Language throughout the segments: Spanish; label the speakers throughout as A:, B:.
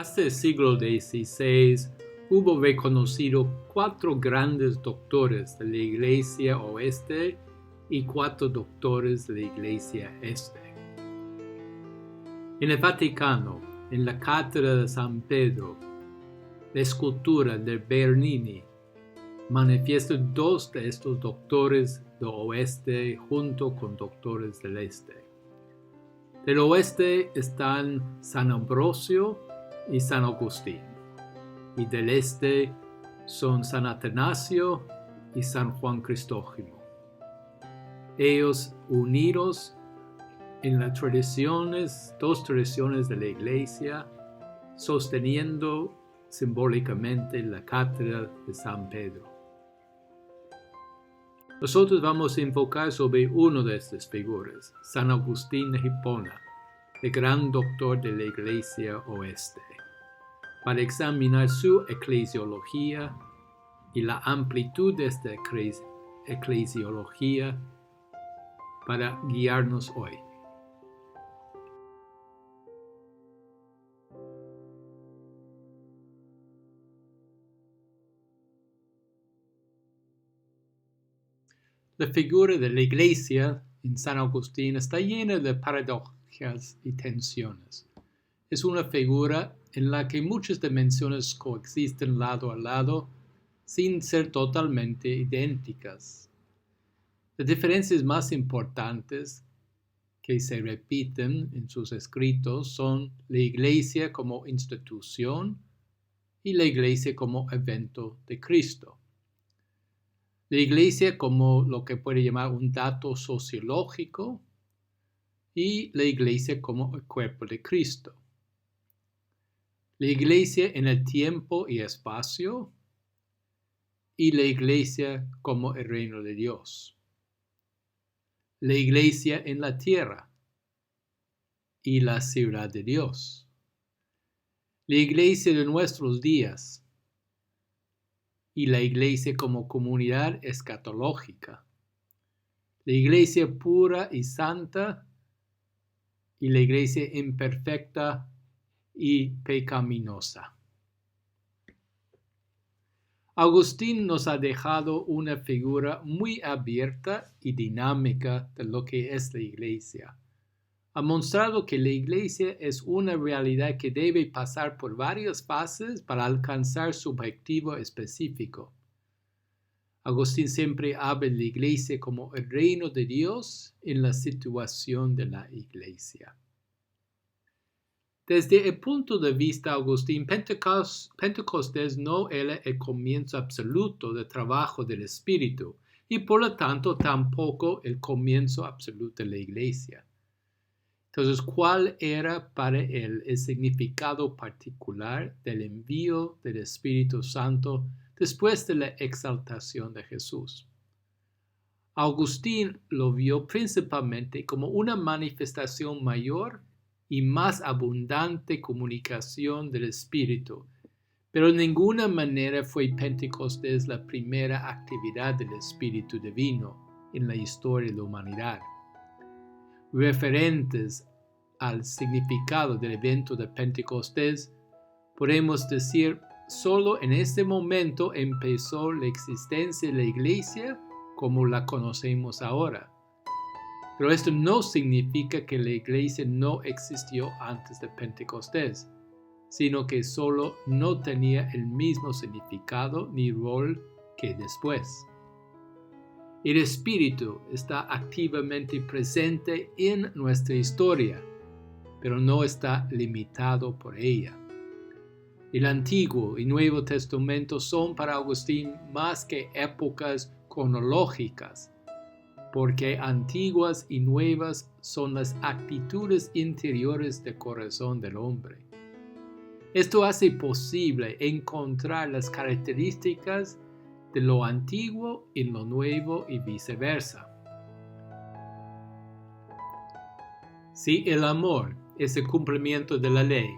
A: Hasta el siglo XVI hubo reconocido 4 grandes doctores de la Iglesia Oeste y 4 doctores de la Iglesia Este. En el Vaticano, en la Cátedra de San Pedro, la escultura de Bernini manifiesta 2 de estos doctores del Oeste junto con doctores del Este. Del Oeste están San Ambrosio y San Agustín, y del Este son San Atanasio y San Juan Crisóstomo. Ellos unidos en las tradiciones, 2 tradiciones de la Iglesia, sosteniendo simbólicamente la cátedra de San Pedro. Nosotros vamos a enfocar sobre uno de estas figuras, San Agustín de Hipona, el gran doctor de la Iglesia Oeste, para examinar su eclesiología y la amplitud de esta eclesiología para guiarnos hoy. La figura de la Iglesia en San Agustín está llena de paradojas y tensiones. Es una figura en la que muchas dimensiones coexisten lado a lado sin ser totalmente idénticas. Las diferencias más importantes que se repiten en sus escritos son la Iglesia como institución y la Iglesia como evento de Cristo. La Iglesia como lo que puede llamar un dato sociológico y la Iglesia como el cuerpo de Cristo. La Iglesia en el tiempo y espacio y la Iglesia como el reino de Dios. La Iglesia en la tierra y la ciudad de Dios. La Iglesia de nuestros días y la Iglesia como comunidad escatológica. La Iglesia pura y santa y la Iglesia imperfecta y pecaminosa. Agustín nos ha dejado una figura muy abierta y dinámica de lo que es la Iglesia. Ha mostrado que la Iglesia es una realidad que debe pasar por varias fases para alcanzar su objetivo específico. Agustín siempre habla de la Iglesia como el reino de Dios en la situación de la Iglesia. Desde el punto de vista de Agustín, Pentecostés no era el comienzo absoluto del trabajo del Espíritu y por lo tanto tampoco el comienzo absoluto de la Iglesia. Entonces, ¿cuál era para él el significado particular del envío del Espíritu Santo después de la exaltación de Jesús? Agustín lo vio principalmente como una manifestación mayor y más abundante comunicación del Espíritu, pero de ninguna manera fue Pentecostés la primera actividad del Espíritu Divino en la historia de la humanidad. Referentes al significado del evento de Pentecostés, podemos decir, solo en este momento empezó la existencia de la Iglesia como la conocemos ahora. Pero esto no significa que la Iglesia no existió antes de Pentecostés, sino que solo no tenía el mismo significado ni rol que después. El Espíritu está activamente presente en nuestra historia, pero no está limitado por ella. El Antiguo y Nuevo Testamento son para Agustín más que épocas cronológicas, porque antiguas y nuevas son las actitudes interiores del corazón del hombre. Esto hace posible encontrar las características de lo antiguo en lo nuevo y viceversa. Si el amor es el cumplimiento de la ley,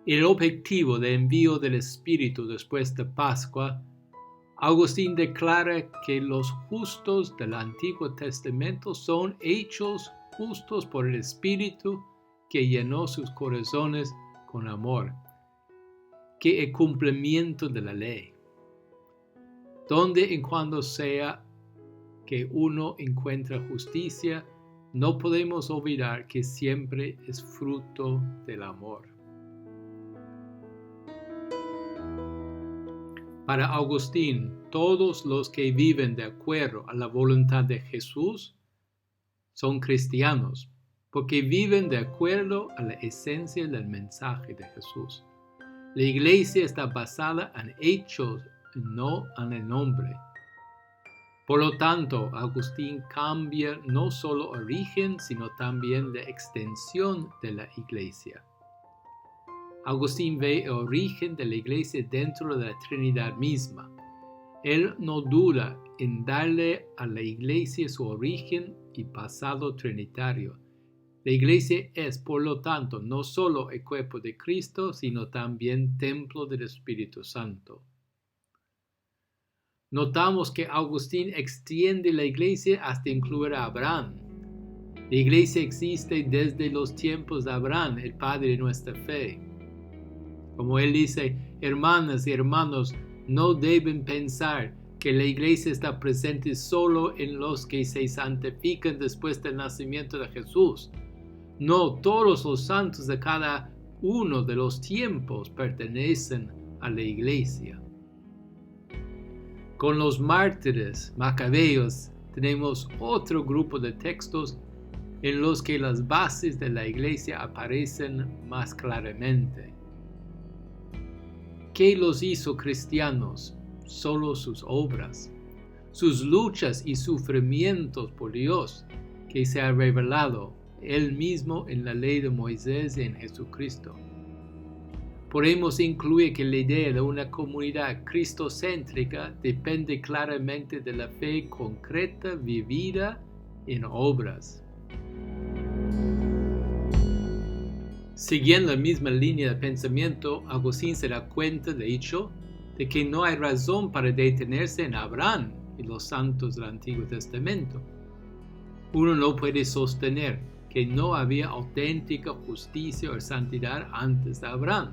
A: el objetivo de envío del Espíritu después de Pascua, Agustín declara que los justos del Antiguo Testamento son hechos justos por el Espíritu que llenó sus corazones con amor. que el cumplimiento de la ley. Donde en cuando sea que uno encuentra justicia, no podemos olvidar que siempre es fruto del amor. Para Agustín, todos los que viven de acuerdo a la voluntad de Jesús son cristianos, porque viven de acuerdo a la esencia del mensaje de Jesús. La iglesia está basada en hechos, no en el nombre. Por lo tanto, Agustín cambia no solo origen, sino también la extensión de la iglesia. Agustín ve el origen de la iglesia dentro de la Trinidad misma. Él no duda en darle a la iglesia su origen y pasado trinitario. La iglesia es, por lo tanto, no solo el cuerpo de Cristo, sino también templo del Espíritu Santo. Notamos que Agustín extiende la iglesia hasta incluir a Abraham. La iglesia existe desde los tiempos de Abraham, el padre de nuestra fe. Como él dice, hermanas y hermanos, no deben pensar que la iglesia está presente solo en los que se santifican después del nacimiento de Jesús. No, todos los santos de cada uno de los tiempos pertenecen a la iglesia. Con los mártires macabeos tenemos otro grupo de textos en los que las bases de la iglesia aparecen más claramente. ¿Qué los hizo cristianos? Solo sus obras, sus luchas y sufrimientos por Dios, que se ha revelado Él mismo en la ley de Moisés y en Jesucristo. Podemos incluir que la idea de una comunidad cristocéntrica depende claramente de la fe concreta vivida en obras. Siguiendo la misma línea de pensamiento, Agustín se da cuenta, de hecho, de que no hay razón para detenerse en Abraham y los santos del Antiguo Testamento. Uno no puede sostener que no había auténtica justicia o santidad antes de Abraham.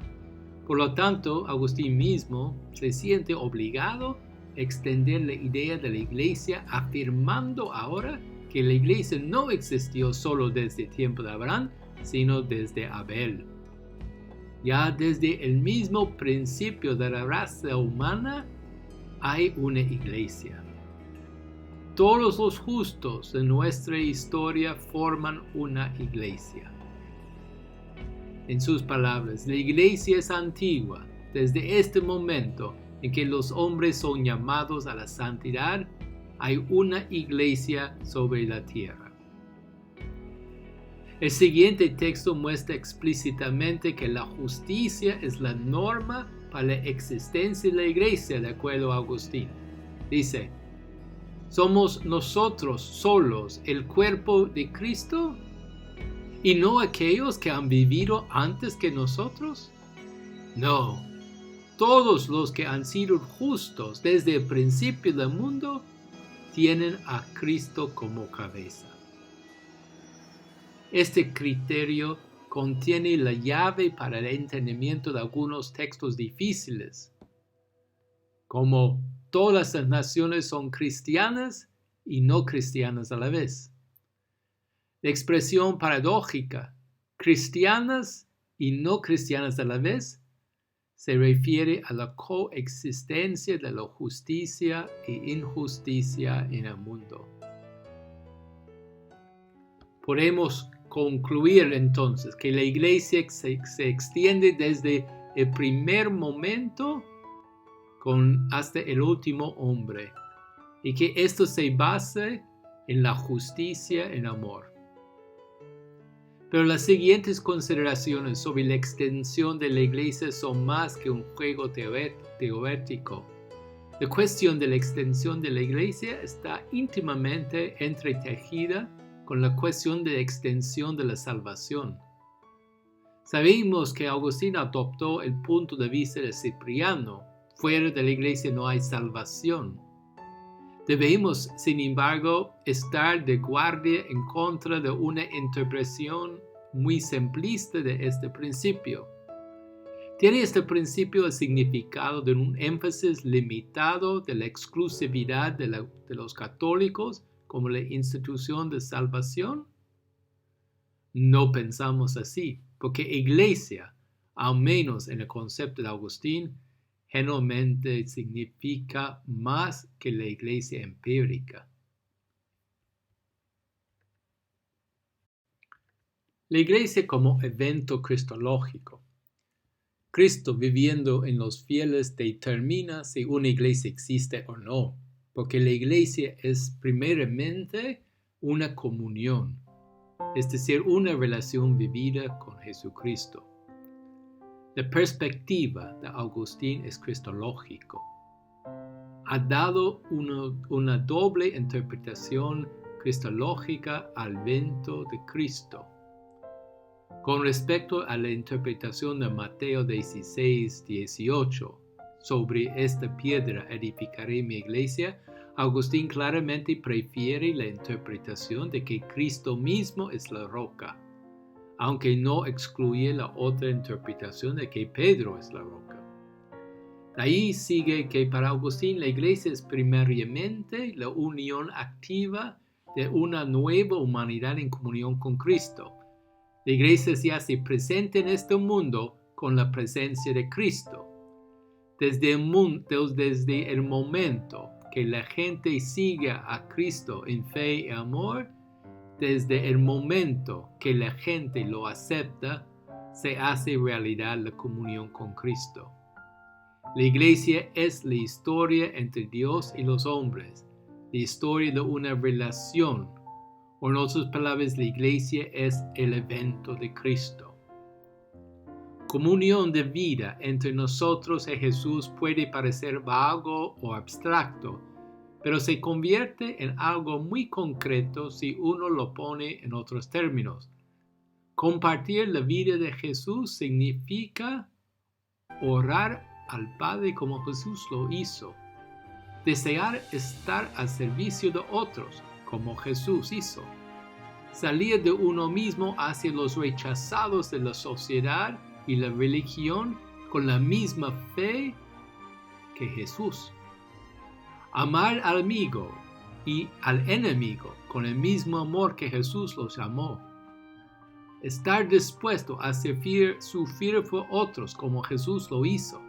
A: Por lo tanto, Agustín mismo se siente obligado a extender la idea de la iglesia, afirmando ahora que la iglesia no existió solo desde el tiempo de Abraham, sino desde Abel. Ya desde el mismo principio de la raza humana hay una iglesia. Todos los justos de nuestra historia forman una iglesia. En sus palabras, la iglesia es antigua. Desde este momento en que los hombres son llamados a la santidad, hay una iglesia sobre la tierra. El siguiente texto muestra explícitamente que la justicia es la norma para la existencia de la iglesia, de acuerdo a Agustín. Dice, ¿somos nosotros solos el cuerpo de Cristo? ¿Y no aquellos que han vivido antes que nosotros? No, todos los que han sido justos desde el principio del mundo tienen a Cristo como cabeza. Este criterio contiene la llave para el entendimiento de algunos textos difíciles, como todas las naciones son cristianas y no cristianas a la vez. La expresión paradójica, cristianas y no cristianas a la vez, se refiere a la coexistencia de la justicia e injusticia en el mundo. Podemos concluir entonces que la iglesia se extiende desde el primer momento hasta el último hombre, y que esto se base en la justicia y el amor. Pero las siguientes consideraciones sobre la extensión de la iglesia son más que un juego teórico. La cuestión de la extensión de la iglesia está íntimamente entretejida con la cuestión de la extensión de la salvación. Sabemos que Agustín adoptó el punto de vista de Cipriano: fuera de la iglesia no hay salvación. Debemos, sin embargo, estar de guardia en contra de una interpretación muy simplista de este principio. Tiene este principio el significado de un énfasis limitado de la exclusividad de los católicos como la institución de salvación. No pensamos así, porque iglesia, al menos en el concepto de Agustín, generalmente significa más que la iglesia empírica. La iglesia como evento cristológico. Cristo viviendo en los fieles determina si una iglesia existe o no, porque la iglesia es primeramente una comunión, es decir, una relación vivida con Jesucristo. La perspectiva de Agustín es cristológico. Ha dado una doble interpretación cristológica al evento de Cristo. Con respecto a la interpretación de Mateo 16, 18, sobre esta piedra edificaré mi iglesia, Agustín claramente prefiere la interpretación de que Cristo mismo es la roca, aunque no excluye la otra interpretación de que Pedro es la roca. De ahí sigue que para Agustín la iglesia es primariamente la unión activa de una nueva humanidad en comunión con Cristo. La iglesia se hace presente en este mundo con la presencia de Cristo. Desde el momento que la gente sigue a Cristo en fe y amor, desde el momento que la gente lo acepta, se hace realidad la comunión con Cristo. La iglesia es la historia entre Dios y los hombres, la historia de una relación. O en otras palabras, la iglesia es el evento de Cristo. Comunión de vida entre nosotros y Jesús puede parecer vago o abstracto, pero se convierte en algo muy concreto si uno lo pone en otros términos. Compartir la vida de Jesús significa orar al Padre como Jesús lo hizo, desear estar al servicio de otros como Jesús hizo, salir de uno mismo hacia los rechazados de la sociedad y la religión con la misma fe que Jesús, amar al amigo y al enemigo con el mismo amor que Jesús los amó, estar dispuesto a sufrir por otros como Jesús lo hizo.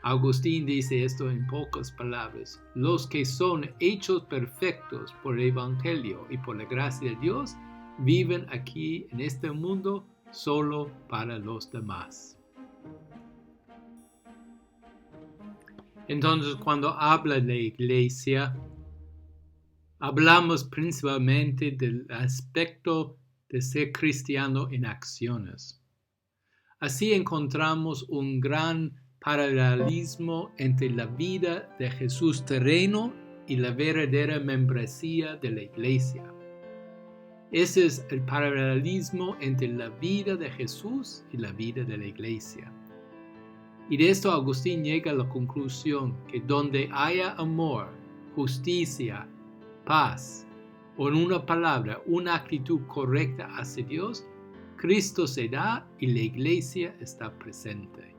A: Agustín dice esto en pocas palabras: los que son hechos perfectos por el Evangelio y por la gracia de Dios viven aquí en este mundo solo para los demás. Entonces, cuando habla de la iglesia, hablamos principalmente del aspecto de ser cristiano en acciones. Así encontramos un gran paralelismo entre la vida de Jesús terreno y la verdadera membresía de la iglesia. Ese es el paralelismo entre la vida de Jesús y la vida de la iglesia. Y de esto Agustín llega a la conclusión que donde haya amor, justicia, paz, o en una palabra, una actitud correcta hacia Dios, Cristo se da y la iglesia está presente.